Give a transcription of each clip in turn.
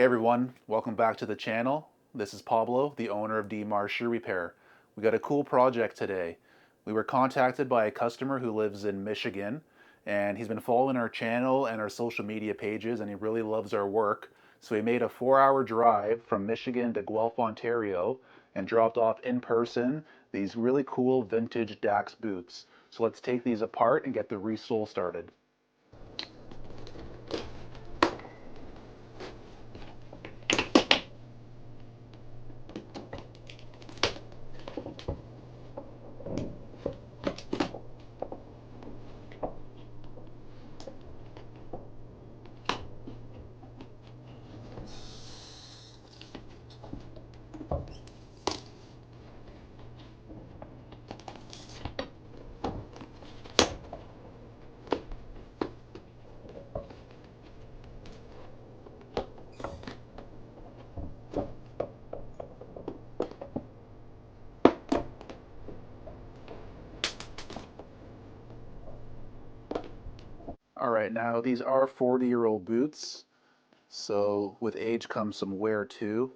everyone, welcome back to the channel. This is Pablo, the owner of DMAR Shoe Repair. We got a cool project today. We were contacted by a customer who lives in Michigan, and he's been following our channel and our social media pages, and he really loves our work. So he made a 4-hour drive from Michigan to Guelph, Ontario, and dropped off in person these really cool vintage Dax boots. So let's take these apart and get the resole started. All right, now these are 40-year-old boots, so with age comes some wear too.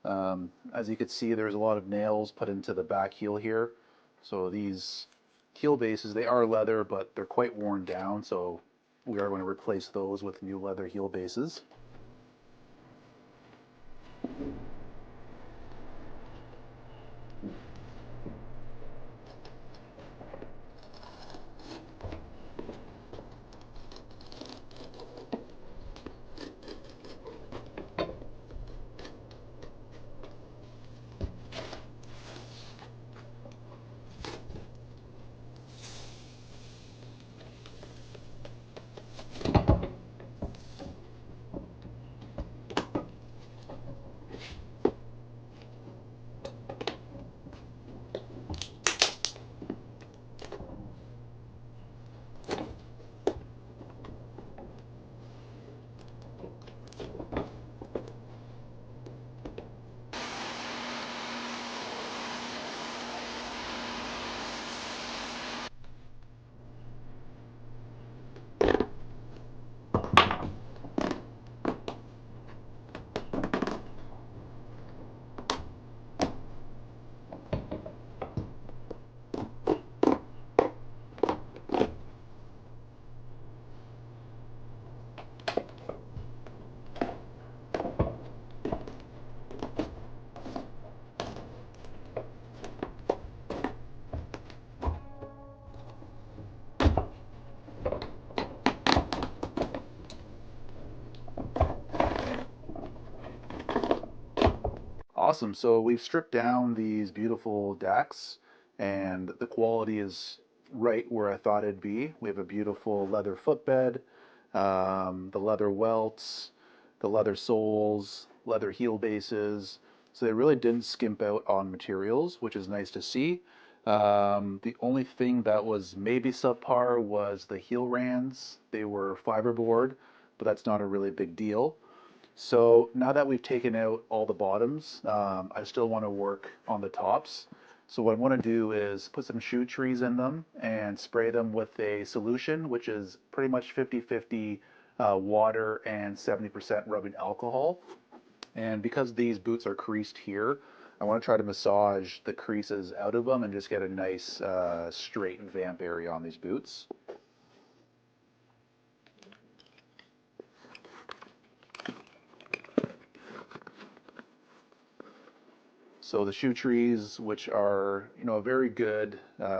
As you can see, there's a lot of nails put into the back heel here. So these heel bases, they are leather, but they're quite worn down, so we are going to replace those with new leather heel bases. Awesome. So we've stripped down these beautiful Dacks, and the quality is right where I thought it'd be. We have a beautiful leather footbed, the leather welts, the leather soles, leather heel bases. So they really didn't skimp out on materials, which is nice to see. The only thing that was maybe subpar was the heel rands. They were fiberboard, but that's not a really big deal. So now that we've taken out all the bottoms, I still want to work on the tops. So what I want to do is put some shoe trees in them and spray them with a solution, which is pretty much 50-50 water and 70% rubbing alcohol. And because these boots are creased here, I want to try to massage the creases out of them and just get a nice straight vamp area on these boots. So the shoe trees, which are, a very good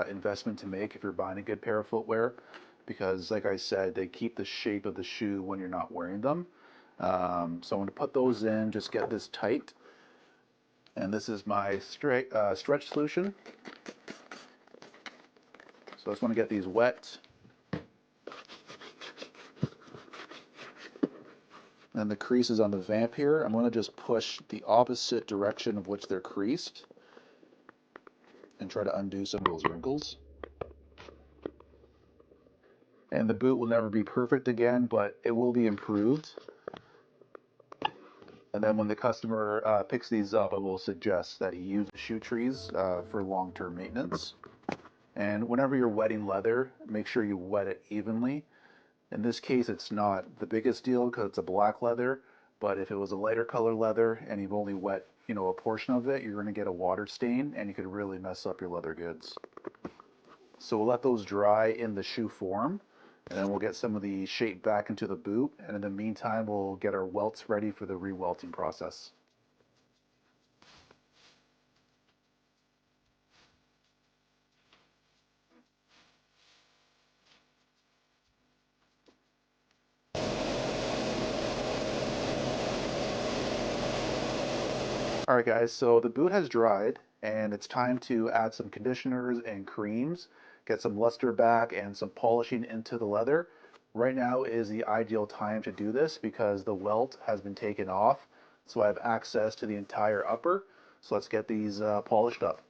investment to make if you're buying a good pair of footwear, because like I said, they keep the shape of the shoe when you're not wearing them. So I'm going to put those in, just get this tight. And this is my stretch solution. So I just want to get these wet. And the creases on the vamp here, I'm going to just push the opposite direction of which they're creased and try to undo some of those wrinkles. And the boot will never be perfect again, but it will be improved. And then when the customer picks these up, I will suggest that he use shoe trees for long-term maintenance. And whenever you're wetting leather, make sure you wet it evenly. In this case, it's not the biggest deal because it's a black leather, But if it was a lighter color leather and you've only wet, a portion of it, you're going to get a water stain and you could really mess up your leather goods. So we'll let those dry in the shoe form, and then we'll get some of the shape back into the boot. And in the meantime, we'll get our welts ready for the re-welting process. All right, guys, so the boot has dried and it's time to add some conditioners and creams, get some luster back and some polishing into the leather. Right now is the ideal time to do this because the welt has been taken off, so I have access to the entire upper. So let's get these polished up.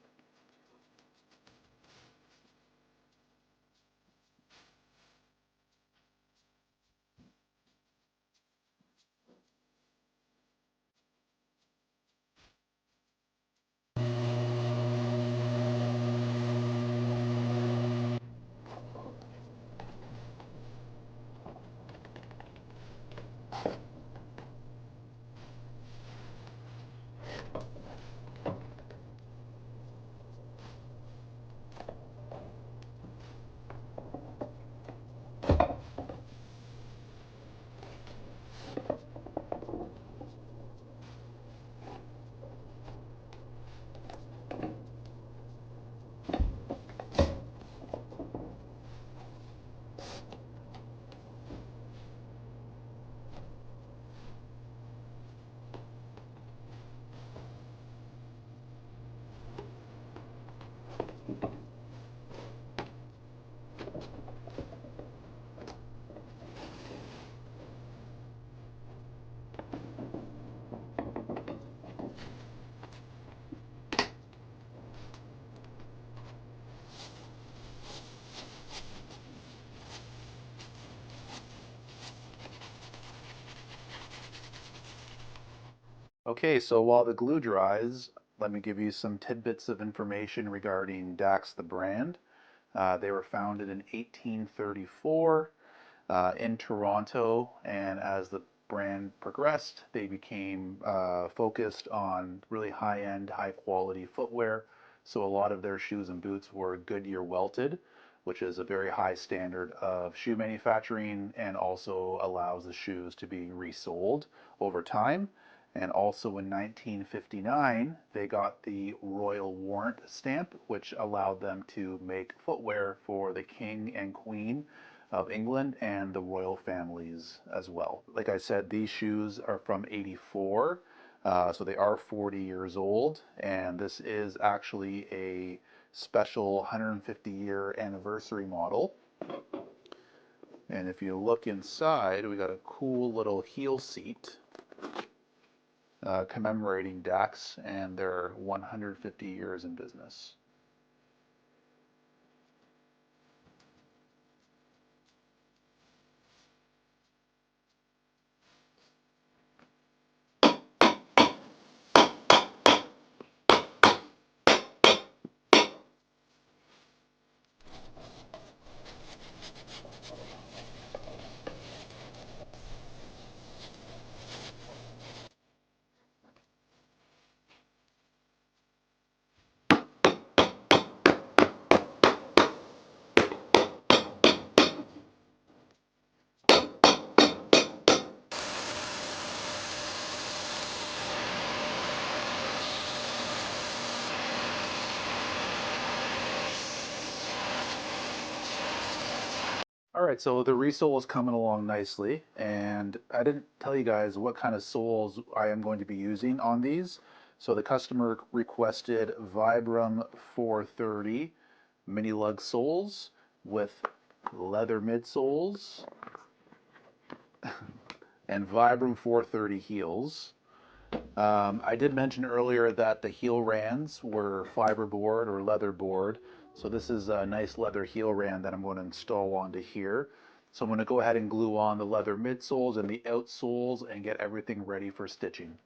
Okay, so while the glue dries, let me give you some tidbits of information regarding Dax the brand. They were founded in 1834 in Toronto, and as the brand progressed, they became focused on really high-end, high-quality footwear. So a lot of their shoes and boots were Goodyear welted, which is a very high standard of shoe manufacturing and also allows the shoes to be resold over time. And also in 1959, they got the Royal Warrant stamp, which allowed them to make footwear for the King and Queen of England and the royal families as well. Like I said, these shoes are from 84, so they are 40 years old, and this is actually a special 150-year anniversary model. And if you look inside, we got a cool little heel seat commemorating Dax and their 150 years in business. All right, so the resole is coming along nicely, and I didn't tell you guys what kind of soles I am going to be using on these. So the customer requested Vibram 430 mini lug soles with leather midsoles and Vibram 430 heels. I did mention earlier that the heel rands were fiberboard or leather board. So this is a nice leather heel rand that I'm going to install onto here. So I'm going to go ahead and glue on the leather midsoles and the outsoles and get everything ready for stitching.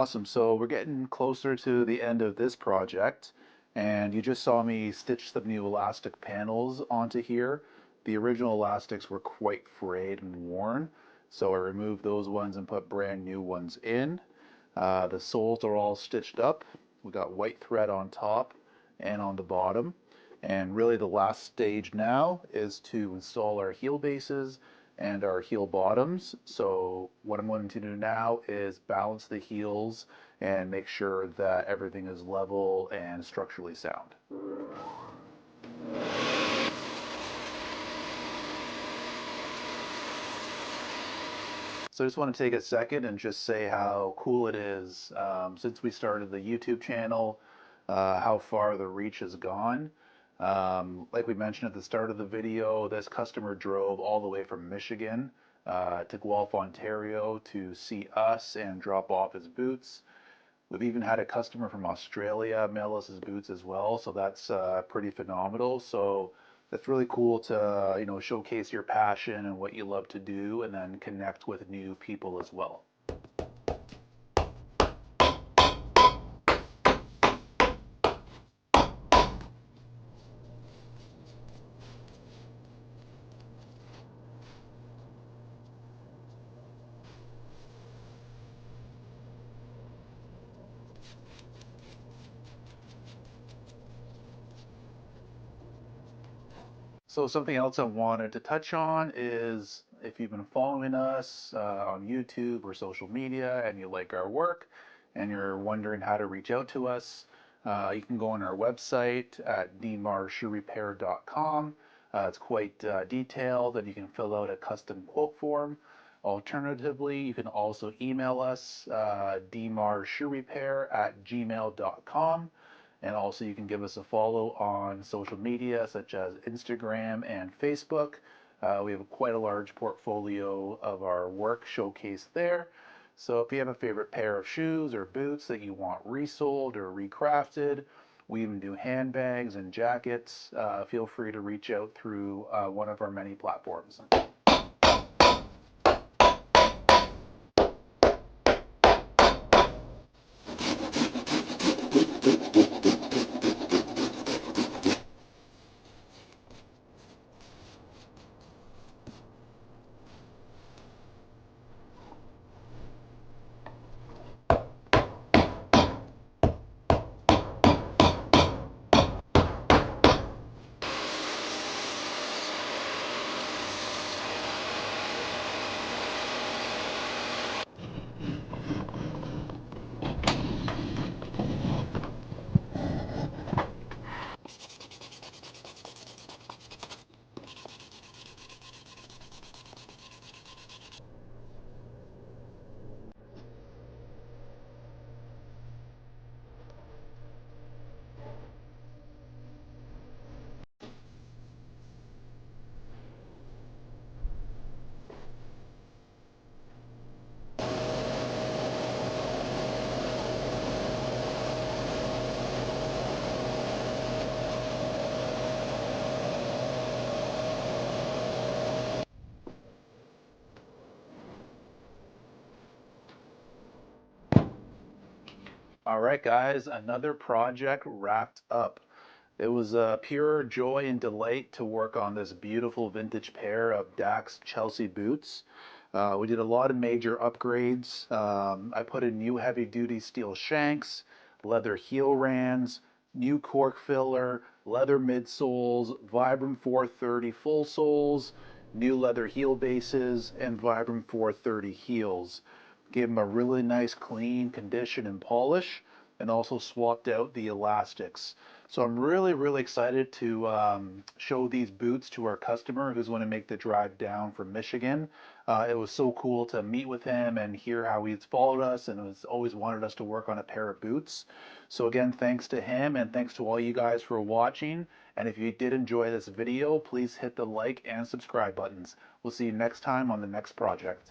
Awesome. So we're getting closer to the end of this project, and you just saw me stitch some new elastic panels onto here. The original elastics were quite frayed and worn, so I removed those ones and put brand new ones in. The soles are all stitched up. We got white thread on top and on the bottom. And really the last stage now is to install our heel bases and our heel bottoms. So what I'm going to do now is balance the heels and make sure that everything is level and structurally sound. So I just want to take a second and just say how cool it is since we started the YouTube channel, how far the reach has gone. Like we mentioned at the start of the video, this customer drove all the way from Michigan to Guelph, Ontario to see us and drop off his boots. We've even had a customer from Australia mail us his boots as well, so that's pretty phenomenal. So that's really cool to showcase your passion and what you love to do, and then connect with new people as well. So something else I wanted to touch on is if you've been following us on YouTube or social media and you like our work and you're wondering how to reach out to us, you can go on our website at dmarshoerepair.com. It's quite detailed, and you can fill out a custom quote form. Alternatively, you can also email us dmarshoerepair@gmail.com. And also you can give us a follow on social media such as Instagram and Facebook. We have quite a large portfolio of our work showcased there. So if you have a favorite pair of shoes or boots that you want resold or recrafted, we even do handbags and jackets. Feel free to reach out through one of our many platforms. All right, guys, another project wrapped up. It was a pure joy and delight to work on this beautiful vintage pair of Dack's Chelsea boots. We did a lot of major upgrades. I put in new heavy-duty steel shanks, leather heel rands, new cork filler, leather midsoles, Vibram 430 full soles, new leather heel bases, and Vibram 430 heels. Gave them a really nice clean condition and polish, and also swapped out the elastics. So I'm really excited to show these boots to our customer who's going to make the drive down from Michigan. It was so cool to meet with him and hear how he's followed us and has always wanted us to work on a pair of boots. So again, thanks to him and thanks to all you guys for watching. And if you did enjoy this video, please hit the like and subscribe buttons. We'll see you next time on the next project.